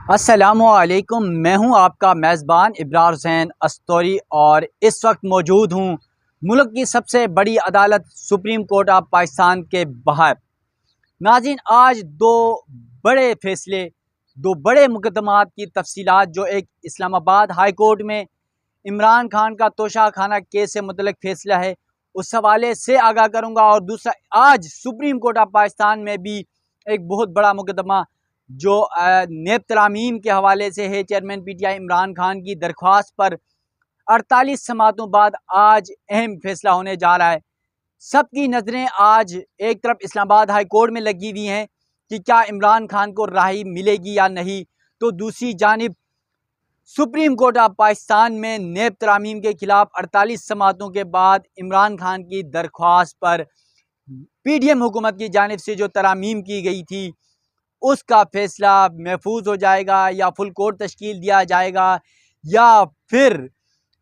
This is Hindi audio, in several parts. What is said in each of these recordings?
अस्सलामुअलैकुम। मैं हूं आपका मेज़बान इब्रार हुसैन अस्तोरी और इस वक्त मौजूद हूं मुल्क की सबसे बड़ी अदालत सुप्रीम कोर्ट ऑफ पाकिस्तान के बाहर। नाज़रीन, आज दो बड़े फैसले, दो बड़े मुकदमात की तफसीलात जो एक इस्लामाबाद हाई कोर्ट में इमरान खान का तोशा खाना केस से मुतल्लिक फ़ैसला है, उस हवाले से आगाह करूँगा। और दूसरा, आज सुप्रीम कोर्ट ऑफ पाकिस्तान में भी एक बहुत बड़ा मुकदमा जो नेब तरामीम के हवाले से है। चेयरमैन PTI इमरान खान की दरख्वास्त पर 48 समातों बाद आज अहम फैसला होने जा रहा है। सबकी नज़रें आज एक तरफ इस्लामाबाद हाई कोर्ट में लगी हुई हैं कि क्या इमरान खान को राहत मिलेगी या नहीं, तो दूसरी जानिब सुप्रीम कोर्ट ऑफ पाकिस्तान में नेब तरामीम के खिलाफ 48 समातों के बाद इमरान खान की दरख्वास्त पर PDM हुकूमत की जानिब से जो तरामीम की गई थी उसका फैसला महफूज हो जाएगा या फुल कोर्ट तश्कील दिया जाएगा, या फिर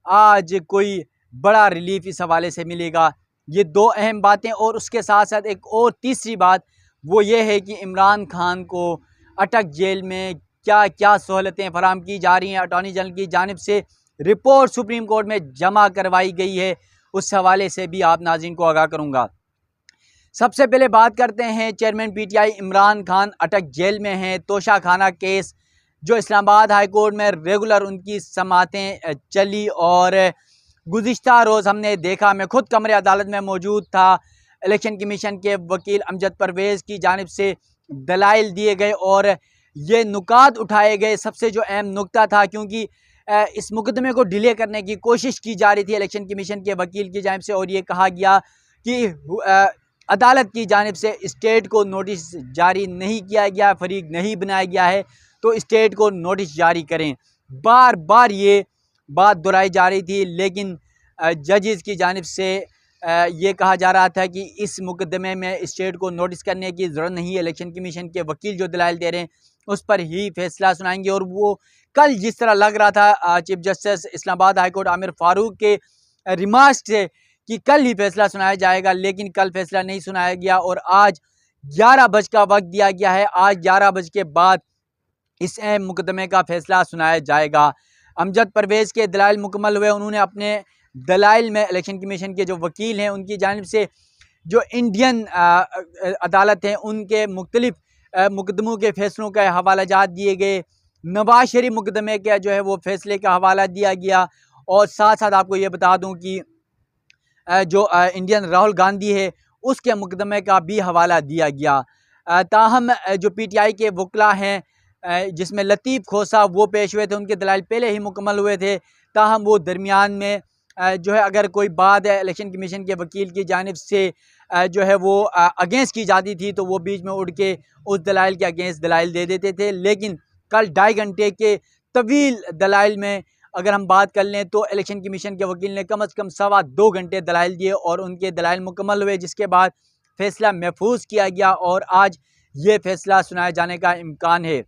आज कोई बड़ा रिलीफ इस हवाले से मिलेगा। ये दो अहम बातें। और उसके साथ साथ एक और तीसरी बात वो ये है कि इमरान खान को अटक जेल में क्या क्या सहूलतें फराहम की जा रही हैं। अटॉर्नी जनरल की जानिब से रिपोर्ट सुप्रीम कोर्ट में जमा करवाई गई है, उस हवाले से भी आप नाज़रीन को आगाह करूँगा। सबसे पहले बात करते हैं चेयरमैन PTI इमरान खान अटक जेल में हैं। तोशा खाना केस जो इस्लामाबाद हाई कोर्ट में रेगुलर उनकी समातें चली और गुज़िश्ता रोज़ हमने देखा, मैं खुद कमरे अदालत में मौजूद था, इलेक्शन कमीशन के वकील अमजद परवेज़ की जानिब से दलाइल दिए गए और ये नुकात उठाए गए। सबसे जो अहम नुकता था, क्योंकि इस मुकदमे को डिले करने की कोशिश की जा रही थी इलेक्शन कमीशन के वकील की जानिब से, और ये कहा गया कि अदालत की जानिब से स्टेट को नोटिस जारी नहीं किया गया, फरीक नहीं बनाया गया है, तो स्टेट को नोटिस जारी करें। बार बार ये बात दोहराई जा रही थी, लेकिन जजेस की जानिब से ये कहा जा रहा था कि इस मुकदमे में स्टेट को नोटिस करने की ज़रूरत नहीं है। इलेक्शन कमीशन के वकील जो दलाइल दे रहे हैं उस पर ही फैसला सुनाएंगे। और वो कल जिस तरह लग रहा था chief justice Islamabad high court Aamir Farooq के रिमार्क्स से कि कल ही फैसला सुनाया जाएगा, लेकिन कल फैसला नहीं सुनाया गया और आज 11 बजे का वक्त दिया गया है। आज 11 बजे के बाद इस अहम मुकदमे का फैसला सुनाया जाएगा। अमजद परवेज़ के दलाइल मुकम्मल हुए। उन्होंने अपने दलाइल में इलेक्शन कमीशन के जो वकील हैं उनकी जानिब से जो इंडियन अदालत हैं उनके मुख्तलिफ मुकदमों के फ़ैसलों का हवाला जात दिए गए। नवाज शरीफ मुकदमे का जो है वो फैसले का हवाला दिया गया। और साथ साथ आपको ये बता दूँ कि जो इंडियन राहुल गांधी है उसके मुकदमे का भी हवाला दिया गया। ताहम जो PTI के वकला हैं जिसमें लतीफ़ खोसा वो पेश हुए थे, उनके दलाइल पहले ही मुकम्मल हुए थे, ताहम वो दरमियान में जो है अगर कोई बात है इलेक्शन कमीशन के वकील की जानिब से जो है वो अगेंस्ट की जाती थी तो वो बीच में उड़ के उस दलाइल के अगेंस्ट दलाइल दे देते थे। लेकिन कल 2.5 घंटे के तवील दलाइल में अगर हम बात कर लें तो इलेक्शन कमीशन के वकील ने कम से कम 2.25 घंटे दलाइल दिए और उनके दलाइल मुकम्मल हुए, जिसके बाद फैसला महफूज किया गया और आज ये फैसला सुनाए जाने का इम्कान है।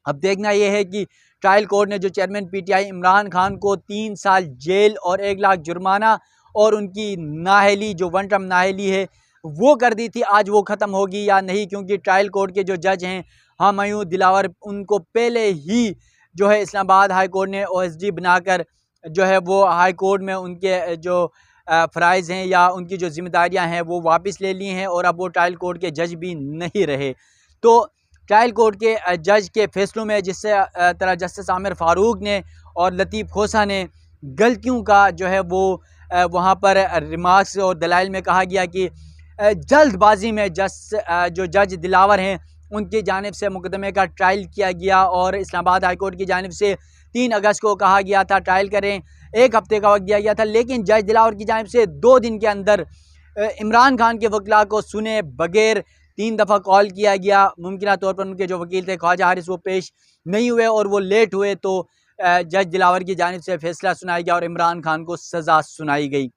अब देखना यह है कि ट्रायल कोर्ट ने जो चेयरमैन PTI इमरान खान को 3 साल जेल और 1 लाख जुर्माना और उनकी नाअहली जो 1 टर्म नाअहली है वो कर दी थी, आज वो ख़त्म होगी या नहीं, क्योंकि ट्रायल कोर्ट के जो जज हैं हमयूं दिलावर उनको पहले ही जो है इस्लामाबाद हाई कोर्ट ने OSD बनाकर जो है वो हाई कोर्ट में उनके जो फ़राइज़ हैं या उनकी जो ज़िम्मेदारियां हैं वो वापस ले ली हैं और अब वो ट्रायल कोर्ट के जज भी नहीं रहे। तो ट्रायल कोर्ट के जज के फ़ैसलों में जिससे तरह जस्टिस आमिर फ़ारूक ने और लतीफ़ खोसा ने गलतियों का जो है वो वहाँ पर रिमार्क्स और दलाइल में कहा गया कि जल्दबाजी में जो जज दिलावर हैं उनकी जानिब से मुकदमे का ट्रायल किया गया और इस्लामाबाद हाई कोर्ट की जानिब से 3 अगस्त को कहा गया था ट्रायल करें, 1 हफ्ते का वक्त दिया गया था, लेकिन जज दिलावर की जानिब से 2 दिन के अंदर इमरान खान के वकला को सुने बगैर 3 दफ़ा कॉल किया गया। मुमकिन तौर पर उनके जो वकील थे ख्वाजा हारिस वो पेश नहीं हुए और वो लेट हुए, तो जज दिलावर की जानिब से फैसला सुनाया गया और इमरान खान को सज़ा सुनाई गई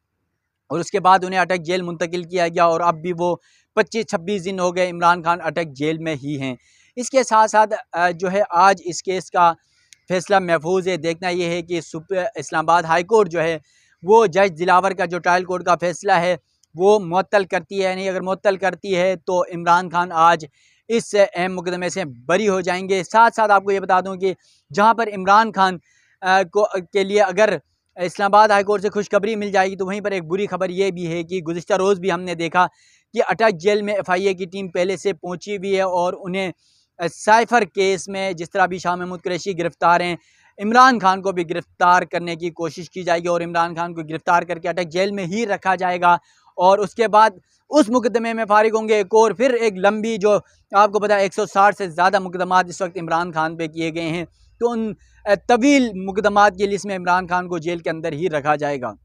और उसके बाद उन्हें अटक जेल मुंतकिल किया गया और अब भी वो 25-26 दिन हो गए इमरान खान अटक जेल में ही हैं। इसके साथ साथ जो है आज इस केस का फैसला महफूज है। देखना यह है कि इस्लामाबाद हाई कोर्ट जो है वो जज दिलावर का जो ट्रायल कोर्ट का फैसला है वो मुअत्तल करती है नहीं। अगर मुअत्तल करती है तो इमरान खान आज इस अहम मुकदमे से बरी हो जाएंगे। साथ साथ आपको ये बता दूं कि जहां पर इमरान खान के लिए अगर इस्लामाबाद हाई कोर्ट से खुशखबरी मिल जाएगी, तो वहीं पर एक बुरी खबर ये भी है कि गुज़िश्ता रोज़ भी हमने देखा कि अटक जेल में FIA की टीम पहले से पहुंची हुई है और उन्हें साइफर केस में जिस तरह अभी शाह महमूद कुरैशी गिरफ्तार हैं, इमरान खान को भी गिरफ्तार करने की कोशिश की जाएगी और इमरान खान को गिरफ्तार करके अटक जेल में ही रखा जाएगा और उसके बाद उस मुकदमे में फारिग होंगे एक और फिर एक लंबी, जो आपको पता है 160 से ज़्यादा मुकदमात इस वक्त इमरान खान पे किए गए हैं, तो उन तवील मुकदमात की लिस्ट में इमरान खान को जेल के अंदर ही रखा जाएगा।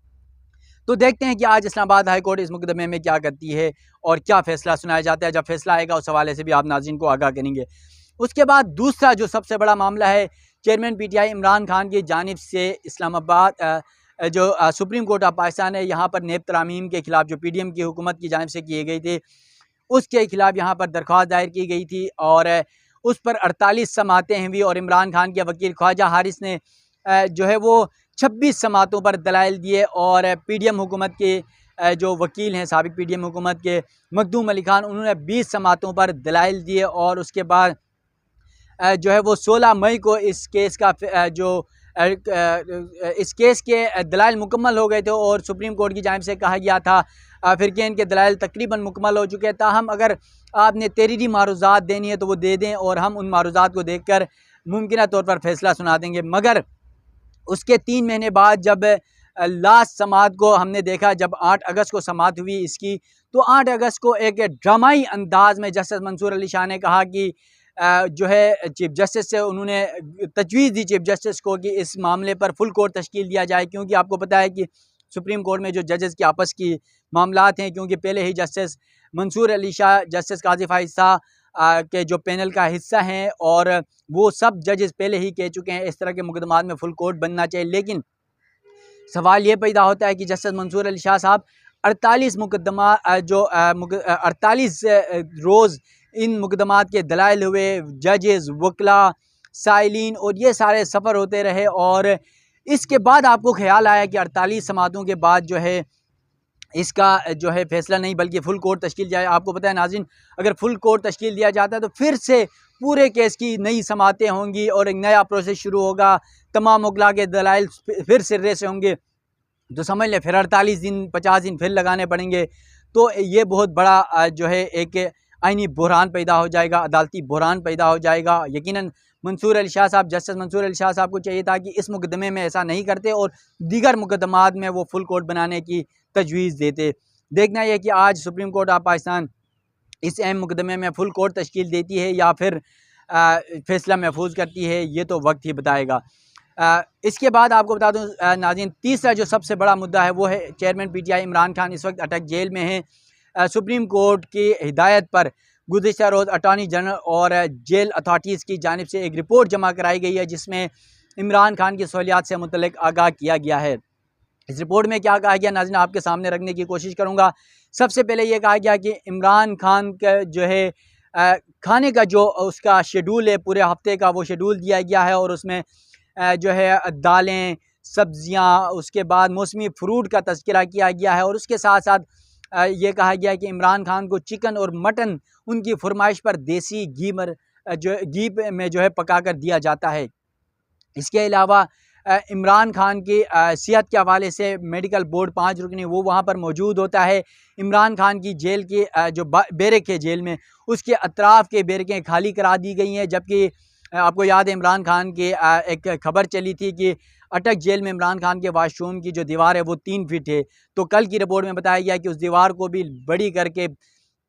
तो देखते हैं कि आज इस्लामाबाद हाई कोर्ट इस मुकदमे में क्या करती है और क्या फ़ैसला सुनाया जाता है। जब फैसला आएगा उस हवाले से भी आप नाज़रीन को आगाह करेंगे। उसके बाद दूसरा जो सबसे बड़ा मामला है, चेयरमैन PTI इमरान खान की जानिब से इस्लामाबाद जो सुप्रीम कोर्ट ऑफ पाकिस्तान है, यहाँ पर नेब तरामीम के ख़िलाफ़ जो PDM की हुकूमत की जानिब से किए गए थे, उसके ख़िलाफ़ यहाँ पर दरख्वास्त दायर की गई थी और उस पर 48 समातें हुई और इमरान खान के वकील ख्वाजा हारिस ने जो है वो 26 समातों पर दलाइल दिए और PDM हुकूमत के जो वकील हैं, साबिक PDM हुकूमत के मखदूम अली खान, उन्होंने 20 समातों पर दलाइल दिए और उसके बाद जो है वो 16 मई को इस केस का इस केस के दलाइल मुकम्मल हो गए थे और सुप्रीम कोर्ट की जानिब से कहा गया था फिर कि इनके दलाइल तकरीबन मुकम्मल हो चुके हैं, ताहम अगर आपने तहरीरी मारूज़ात देनी है तो वो दे दें और हम उन मारूज़ात को देख कर मुमकिन तौर पर फैसला सुना देंगे। मगर उसके 3 महीने बाद जब लास्ट समात को हमने देखा, जब 8 अगस्त को समात हुई इसकी, तो 8 अगस्त को एक ड्रामाई अंदाज में जस्टिस मंसूर अली शाह ने कहा कि जो है चीफ जस्टिस से उन्होंने तजवीज़ दी चीफ जस्टिस को कि इस मामले पर फुल कोर्ट तश्कील दिया जाए, क्योंकि आपको पता है कि सुप्रीम कोर्ट में जो जजेस की आपस की मामलात हैं, क्योंकि पहले ही जस्टिस मंसूर अली शाह जस्टिस काजी फाइज शाह के जो पैनल का हिस्सा हैं और वो सब जजेस पहले ही कह चुके हैं इस तरह के मुकदमात में फुल कोर्ट बनना चाहिए। लेकिन सवाल ये पैदा होता है कि जस्टिस मंसूर अली शाह साहब 48 मुकदमा 48 रोज़ इन मुकदमात के दलाइल हुए, जजेस, वकला, साइलिन और ये सारे सफ़र होते रहे और इसके बाद आपको ख्याल आया कि 48 समातों के बाद जो है इसका जो है फैसला नहीं बल्कि फुल कोर्ट तश्कील जाए। आपको पता है नाज़रीन, अगर फुल कोर्ट तश्कील दिया जाता है तो फिर से पूरे केस की नई समातें होंगी और एक नया प्रोसेस शुरू होगा, तमाम वकला के दलाइल फिर सिरे से होंगे, तो समझ लें फिर 48 दिन 50 दिन फिर लगाने पड़ेंगे। तो ये बहुत बड़ा जो है एक आइनी बहरान पैदा हो जाएगा, अदालती बहरान पैदा हो जाएगा। यकीनन मंसूर अली शाह साहब, जस्टिस मंसूर अली शाह साहब को चाहिए था कि इस मुकदमे में ऐसा नहीं करते और दीगर मुकदमात में वो फुल कोर्ट बनाने की तजवीज़ देते। देखना यह कि आज सुप्रीम कोर्ट ऑफ पाकिस्तान इस अहम मुकदमे में फुल कोर्ट तश्कील देती है या फिर फ़ैसला महफूज करती है, ये तो वक्त ही बताएगा। इसके बाद आपको बता दूं नाज़रीन, तीसरा जो सबसे बड़ा मुद्दा है वो है चेयरमैन PTI इमरान खान इस वक्त अटक जेल में हैं। सुप्रीम कोर्ट की हिदायत पर गुज़िश्ता रोज़ अटॉर्नी जनरल और जेल अथॉरिटीज़ की जानिब से एक रिपोर्ट जमा कराई गई है जिसमें इमरान खान की सहूलियात से मुतल्लिक़ आगाह किया गया है। इस रिपोर्ट में क्या कहा गया नाज़रीन, आपके सामने रखने की कोशिश करूँगा। सबसे पहले ये कहा गया कि इमरान खान का जो है खाने का जो उसका शेड्यूल है पूरे हफ्ते का, वो शेड्यूल दिया गया है और उसमें जो है दालें, सब्ज़ियाँ, उसके बाद मौसमी फ़्रूट का तज़किरा किया गया है और उसके साथ साथ ये कहा गया कि इमरान खान को चिकन और मटन उनकी फरमाइश पर देसी घी में जो है पका कर दिया जाता है। इसके अलावा इमरान खान की सेहत के हवाले से मेडिकल बोर्ड 5 रुकनी वो वहाँ पर मौजूद होता है। इमरान खान की जेल की जो बैरक है जेल में, उसके अतराफ़ के बैरकें खाली करा दी गई हैं, जबकि आपको याद है इमरान खान की एक खबर चली थी कि अटक जेल में इमरान खान के वाशरूम की जो दीवार है वो 3 फीट है, तो कल की रिपोर्ट में बताया गया कि उस दीवार को भी बड़ी करके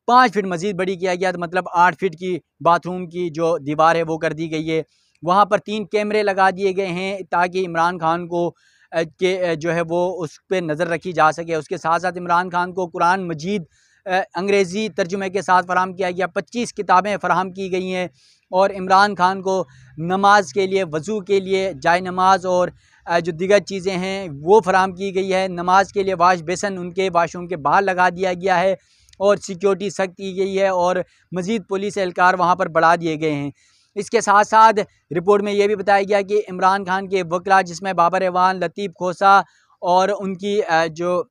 5 फीट मज़ीद बड़ी किया गया, तो मतलब 8 फीट की बाथरूम की जो दीवार है वो कर दी गई है। वहाँ पर 3 कैमरे लगा दिए गए हैं ताकि इमरान खान को के जो है वो उस पर नज़र रखी जा सके। उसके साथ साथ इमरान खान को कुरान मजीद अंग्रेज़ी तर्जुमे के साथ फ़राहम किया गया, 25 किताबें फ़राहम की गई हैं और इमरान खान को नमाज के लिए, वज़ू के लिए जाय नमाज और जो दीगर चीज़ें हैं वो फ़राहम की गई है। नमाज के लिए वाश बेसन उनके वाशरूम के बाहर लगा दिया गया है और सिक्योरिटी सख्त की गई है और मज़ीद पुलिस एहलकार वहाँ पर बढ़ा दिए गए हैं। इसके साथ साथ रिपोर्ट में ये भी बताया गया कि इमरान खान के वकला जिसमें बाबर एवान, लतीफ़ खोसा और उनकी जो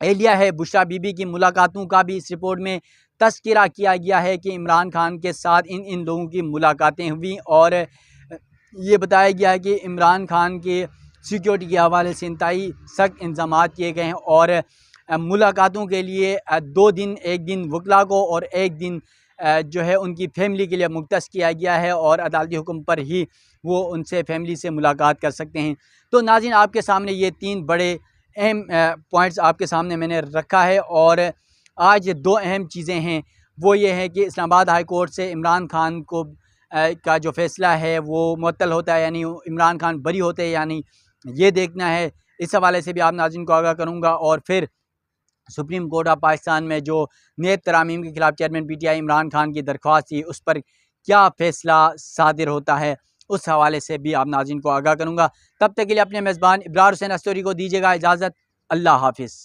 एहलिया है बुशरा बीबी की मुलाकातों का भी इस रिपोर्ट में तस्किरा किया गया है कि इमरान खान के साथ इन लोगों की मुलाकातें हुई और ये बताया गया है कि इमरान खान के सिक्योरिटी के हवाले से इंतहाई सख्त इंतजाम किए गए हैं और मुलाकातों के लिए 2 दिन, एक दिन वकला को और एक दिन जो है उनकी फैमिली के लिए मुख्तस किया गया है और अदालती हुक्म पर ही वो उनसे फैमिली से मुलाकात कर सकते हैं। तो नाज़रीन, आपके सामने ये 3 बड़े अहम पॉइंट्स आपके सामने मैंने रखा है और आज 2 अहम चीज़ें हैं। वो ये है कि इस्लामाबाद हाई कोर्ट से इमरान खान को का जो फ़ैसला है वो मुअत्तल होता है, यानी इमरान खान बरी होते हैं, यानी ये देखना है। इस हवाले से भी आप नाज़रीन को आगाह करूँगा और फिर सुप्रीम कोर्ट ऑफ पाकिस्तान में जो नेब तरामीम के खिलाफ चेयरमैन पीटीआई इमरान खान की दरख्वास्त थी उस पर क्या फ़ैसला सादिर होता है, उस हवाले से भी आप नाज़रीन को आगाह करूँगा। तब तक के लिए अपने मेज़बान इब्रार हुसैन अस्तोरी को दीजिएगा इजाज़त। अल्लाह हाफ़िज़।